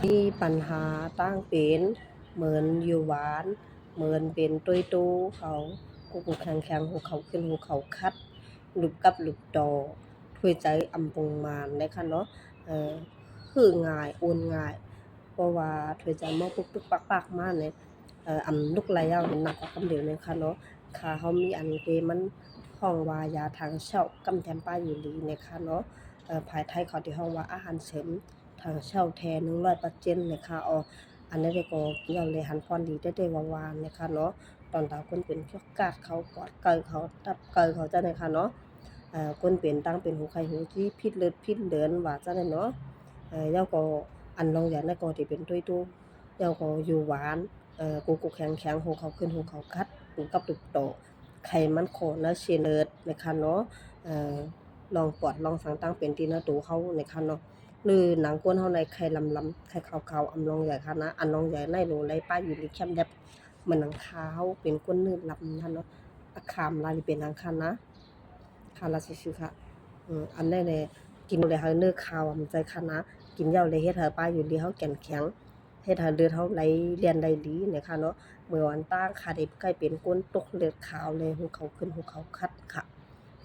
มีปัญหาตั้งเป็นเหมือนอยู่หวานเหมือนเป็นตุ้ยตู้เขากุกๆแข็งๆหัวเขาขึ้นหัวเขาคัดลุบกับลุบดอถ้วยใจอำปงมานนะคะเนาะเอ่อคือง่ายโอนง่ายเพราะว่าถ้วยใจเมาปึ๊กๆปักๆมาเนี่ยอำลุกไหลเอาหนักกว่ากำเดียวนะคะเนาะค่ะเฮามีอันที่มันฮ้องว่ายาทางเช่ากำแถมป้าอยู่หลีนะคะเนาะภายไทยเขาที่ฮ้องว่าอาหารเสริม ทางเช่าแท้100%นะคะอันนี้ได้ก็เกี่ยวเลยหันพรดีได้ๆวานๆนะคะเนาะตอนตาคนเป็นพวกกาดเขากอดเกยเขาตับเกยเขาจังได๋ค่ะเนาะคนเป็นตั้งเป็นหูไข้หูจี้พิษเลือดพิษเดือนว่าจังได๋เนาะแล้วก็อันลองอย่างนั้นก็ที่เป็นตุ้ยๆแล้วก็อยู่หวานกุกๆแข็งๆหัวเขาขึ้นหัวเขาคัดถึงกับตุกโตไขมันข้อและเชเลิศนะคะเนาะเอ่อลองปอดลองสังตั้งเป็นที่หน้าตูเฮานะคะเนาะ หรือหนังกวนเฮาในไข่ลำๆไข่ขาวๆอำลองใหญ่ค่ะนะอันลองใหญ่ในโหลไหลป้าอยู่ในแคมแดบเหมือนหนังขาวเป็นก้นนืดลำท่านเนาะอะขามลายเป็นหนังคันนะค่ะละซื่อๆค่ะอันได้แลกินเลยค่ะเนื้อขาวมันใจคันนะกินเหย้าเลยเฮ็ดให้ป้าอยู่ดีเฮาแก่นแข็งเฮ็ดให้เลือดเฮาไหลเวียนได้ดีเนี่ยค่ะเนาะเมื่อวันต้างค่ะได้ใกล้เป็นก้นตกเลือดขาวเลยหัวเขาขึ้นหัวเขาคัดค่ะ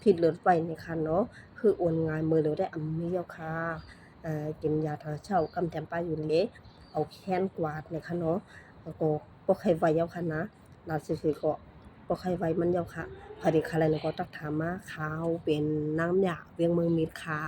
ผิดเลือดไว้นี่ค่ะเนาะคือโอนง่ายมือเร็วได้อำมีแล้วค่ะ กินยาทางเช่ากำแถมป้าอยู่นี่เอาแค้นกวาดเนี่ยค่ะเนาะแล้วก็บ่ใครไหวแล้วค่ะนะล่าสุดคือก็บ่ใครไหวมันแล้วค่ะพอดีค่ะแล้วก็ตักถามมาขาวเป็นน้ำยาเวียงเมืองมิตรค่ะ